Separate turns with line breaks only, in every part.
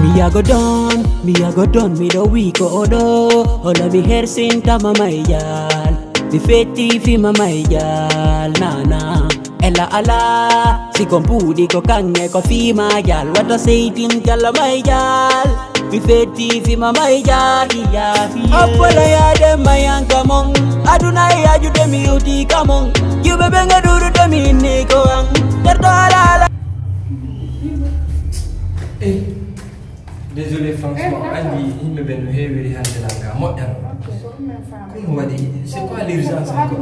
Me a go done, me the week odo. Hola mi hair sinta mama iyal. Mi feti fi mama iyal, na. Ella ala, si compudi ko kange ko fi ma yal. What I say tin jala my yal. Mi feti fi mama iyal, iya. Apola ya dem mayan kamong. Aduna ya ju dem yuti kamong. You bebe ngaduru dem ini ko ang. Tertala.
Désolé franchement, Andy, il me vient de réveiller de la gamme. Moi, comment on va dire? C'est quoi l'urgence encore?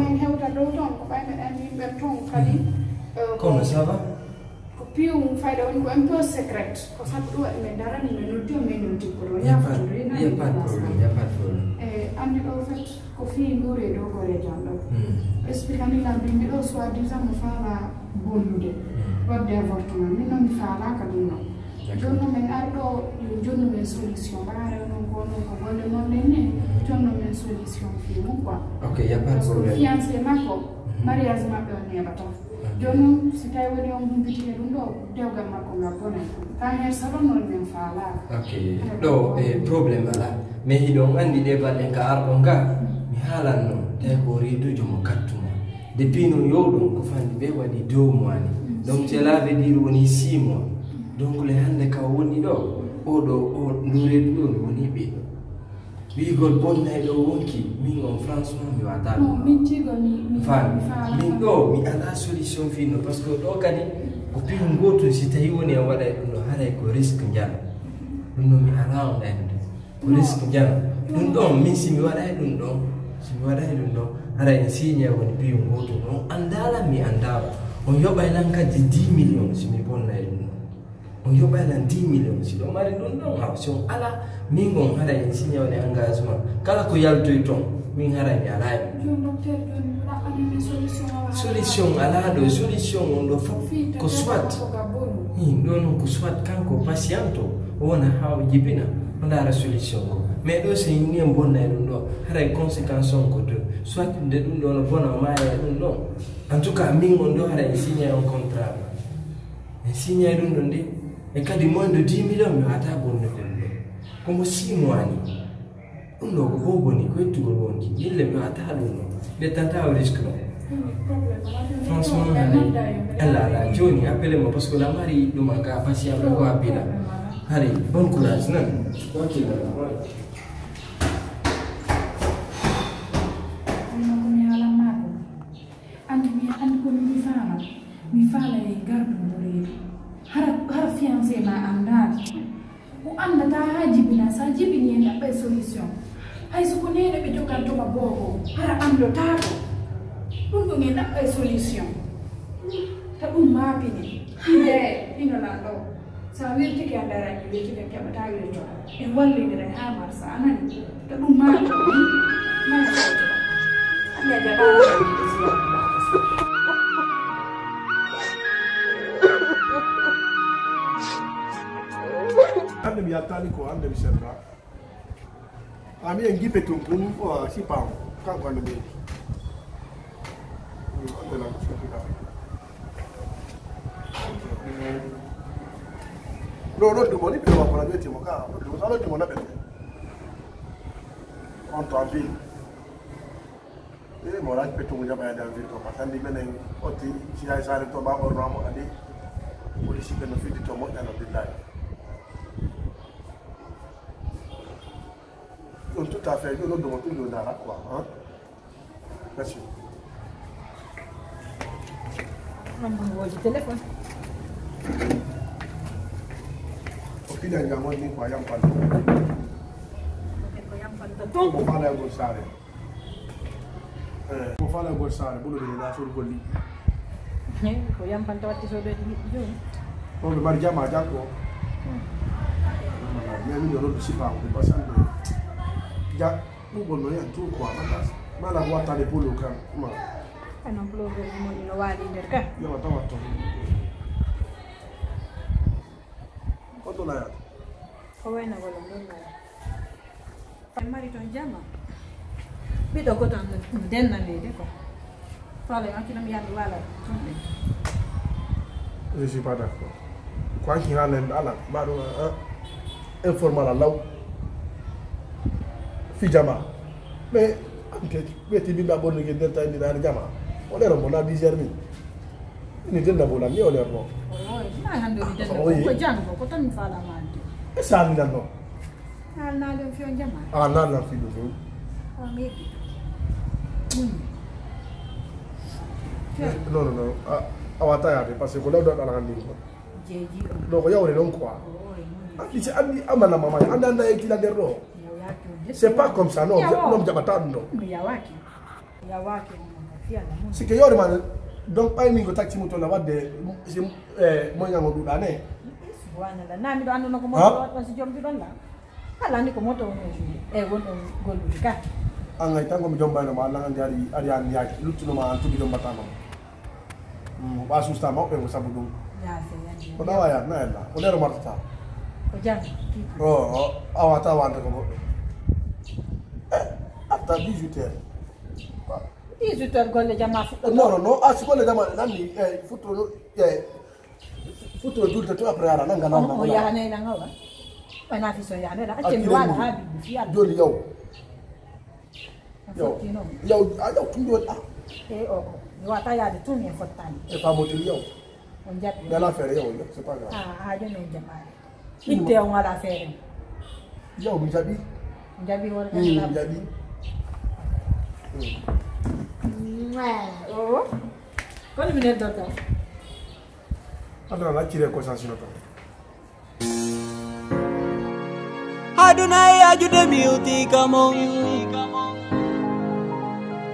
Comment ça va?
Il n'y a pas
de problème.
Giorno men ardo giorno men solution bare non vuole non nene giorno men solution fi mu quoi.
OK, y a pas de problème.
Fiancé mako mariage mako ne bata. Giorno si tay woni on bitire dum do dewgal mako ngabone. Ta her salon non men fala.
OK. Do problème ala. Me hidon andi de baden ka ardo nga mi halan no tay ko ridu jomo kattuma. Depuis no yodo ko fandi be wadi 2 mois ni. Donc cela veut dire woni 6 mois. Donc les hande ka woni do odo o nure do woni be wi gol bonna do wonki min on franchement mi wata
min tigo mi
fa min do mi ala solution fino parce que do kadi ko pi ngoto si tayi woni en wada dum hare ko risque njal dum mi ala on en ko risque njal dum do min si mi wada dum do si mi wada dum do hare en signe woni pi ngoto no andala mi andala on yoba nan kadi 10 millions si mi bonna dum on yoba nan 10 millions si do mari don don option ala min gon hada en signe woni engagement kala ko yalto ton min hara mi ala solution ala do solution on do fo ko swat non ko swat kanko patiento wona haw jibina on dara solution ko mais do se ni bonna dum do hara conséquence on ko do soit de dum do no bona ma dum do en tout cas min on do hara signer un contrat signer dum do ndi e kadi moins de 10 millions mi ata bonne ko comme 6 mois ni uno ko boboni ko tugo wonki ille mi ata dum de tanta au risque no franchement la Johnny appelez-moi parce que la mari do manka patient ko apela hari bon courage nan OK
mi fala e gardu muri har fiancé ma andati o anda ta haji bina sa jibini en abbe solution hay su ko nene be jogal to maboko har ando taako dum do ngena abbe solution ta dum ma bini ino na do sa wirti ke andara ni wirti ke bata wirti to en walli dire ha marsa anani ta dum ma ma ko to anda jaba
ande mi attani ko ande mi sembra ami en gipe tum pum o si pam kan ko ande mi ande la ko no do boni pe wa beti mo ka do salo do na beti on to avi mo ra pe tum jaba da vi to pasandi menen oti si ay sare to ba or ramo adi polisi ke no fiti to mo na billahi. Donc tout à fait, nous devons tout donner à quoi, hein? Merci.
On va le téléphone.
Au final, il y a un mot qui est croyant pas.
Donc,
on va aller à Golsare. On va aller à Golsare, pour le donner sur le Goli.
Croyant pas toi, tu es sur le Goli.
On va marier à Majako. Mais nous ne sommes pas, on ne peut pas ya bugo no ya tu kwa mala wata de polo kan ma
ana blogger mo ni no wali der ka
yo mata wato koto la ya
ko wena wala ndonga ay mari ton jama bi do ko tan den na ne de ko fala akina mi yalla wala tonde
je suis pas d'accord quoi qu'il en est ala baro informal law fi jama mais anke beti bi babon ngi delta ni dar jama o le rombo na 10h ni del na bola ni o le rombo
na hando ni del ko jang ko tan fala mandi
e sa ni no
na le fi on jama
na fi do
o ngeki
no awata ya parce que ko law do ala ngandi ko
jeji
do ko yawre don quoi andi ci andi amana mama anda na e kila derro c'est pas comme ça non non jabata no
ya wake
c'est que yawre man donc ay mi ko takci moto la wadde mo nyango du dane
wana la nami do anno ko moto wa si jom bi don la ala ni ko moto woni e wono gollu ka
angay tango mi jomba no ma la ngari arian yaki luttuno ma antu bi jomba tama ba susta mo be ko sabu dum
ya se ya
ko dawa ya na la ko dero marta
ko jang
awata wanda ko ata 18h
18h golle jama fu
no asi golle jama nanni futuro julde to après ara nanga nanga
o ya ne nanga wa bana fi so ya ne la ake wala habi fi ala
joli yow tundo
o wata ya de tumi e fottani
e fa motil yow
on jabi
dala fere yow c'est pas grave
ha je no jamaare itte on wala fere
yow mi jabi
wala
jabi
oh kon mi ne dota
adana la kire ko sansino to
aduna ya jude miuti kamon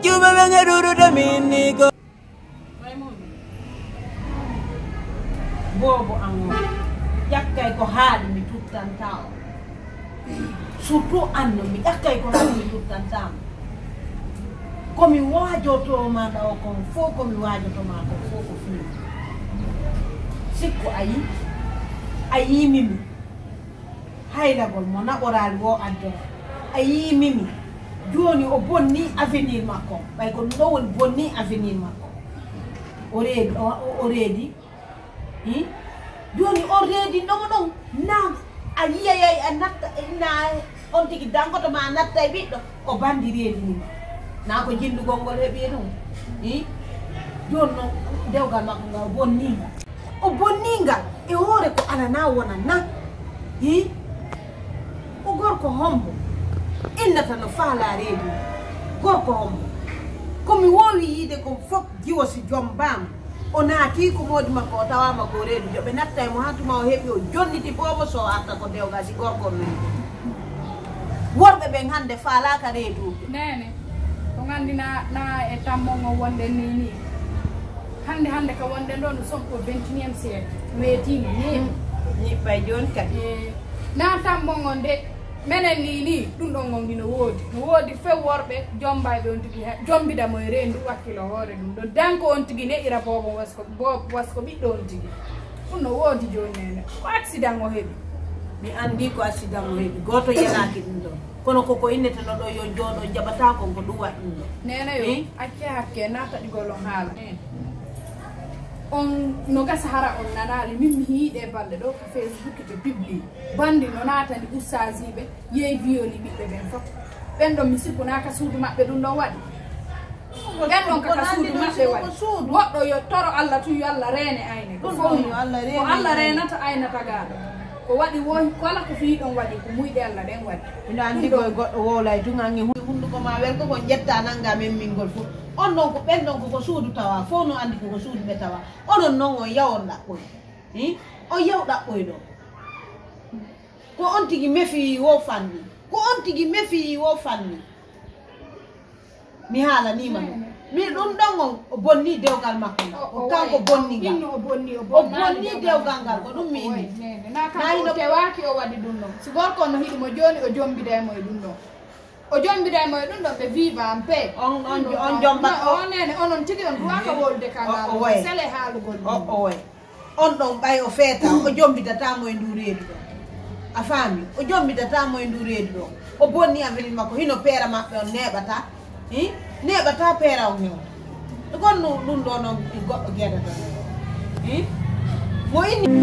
jube benge duru de miniko
bobo ango yakkay ko haali mi tuttan taw surtout anno mi yakkay ko haali mi tuttan taw komi waajoto ma daw ko fo komi waajoto ma ko fo ko fi sikko ayi mimi haylagol mo naɓoral wo addo ayi mimi joni o bonni avenir makko ɓay ko ɗo woni bonni avenir makko o reedi joni o reedi ɗomo ɗon na a yiyayay a natta na on tigi dangoto ma a natta e ɓiɗɗo o bandi reedinima na ko jindugol ngol heeɓi ɗum joni noon dewgal makko ngal o bonninga e hoore ko alana wona na o gorko hombo innata no faala reedi gorko hombo komi wowi yiide ko fof jiwosi joom bam o naati ko modi makko o tawama ko reedu joɓe natta e mo hantuma o heeɓi o jonniti bomo so arta ko dewgal si gorko men worɓe ɓen hande faalaka reeduɓe
nene ko gandi na e tammongo wonde ni hande ko wonde ɗo no sompo 21e siècle weetino
ñiɓɓay joni kadi
na tammongo nde menen ni ɗum ɗon gonɗi no woodi few worɓe jombayɓe on tigi jombidamo e rendu wakkilo hoore ɗum ɗo danko on tigi neɗɗira bobo wasko ɓiɗɗo on tigi ɗum no woodi joni nene ko accident o heeɓi
mi andi ko accident o heeɓi goto yenaki ɗum ɗon kono koko inneteno ɗo yo jooɗo jaɓata ko ɗum waɗi ɗum ɗo
nene yo acce hakke nataɗigol on haala on no gasa hara on nanali min mi hiiɗe balɗe ɗo ko Facebook ɓe publie bandi no natani ustasiɓe yeyi violi ɓiɓɓe ɓen fof ɓen ɗon mi sikku naka suudu maɓɓe ɗum ɗon waɗi ɓen ɗon kaka suudu maɓɓe waɗi goɗɗo yo toro Allah tu yo Allah reene ayne ko Allah reenata ayna tagaɗo ko waɗi kala ko fiiɗon waɗi ko muyɗe Allah ɗen waɗi
ina andi koye goɗɗo wowlay tugangi hunduko ma welko ko jetta nanga men mingol fof on ɗon ko ɓen ɗon koko suudu tawa fof no andi koko suudu ɓe tawa onon noon on yawon ɗaɓɓoy on yaw ɗaɓɓoy ɗo ko on tigi mefi wo fanni mi haalanima ɗum mi ɗum ɗon on o bonni dewgal makko o kanko bonnigal o bonni dewgal ngal ko ɗum mi inni
nakano tewaki o waɗi ɗum ɗon si gorko no hiɗimo joni o jombidaymo e ɗum ɗon o jombidaymo e ɗum ɗon ɓe viva en paix
on jombat
o nene onon tigi on duwaka wolde kangal sele haalugol
o way on ɗon ɓay o feeta o jombidatamo e ndu reedu ɗon a faami o jombidatamo e ndu reedu ɗon o bonni avenir makko hino peera maɓɓe on neɓata peera on hewta gonno ɗum ɗo noon goɗɗo gueɗata mo inni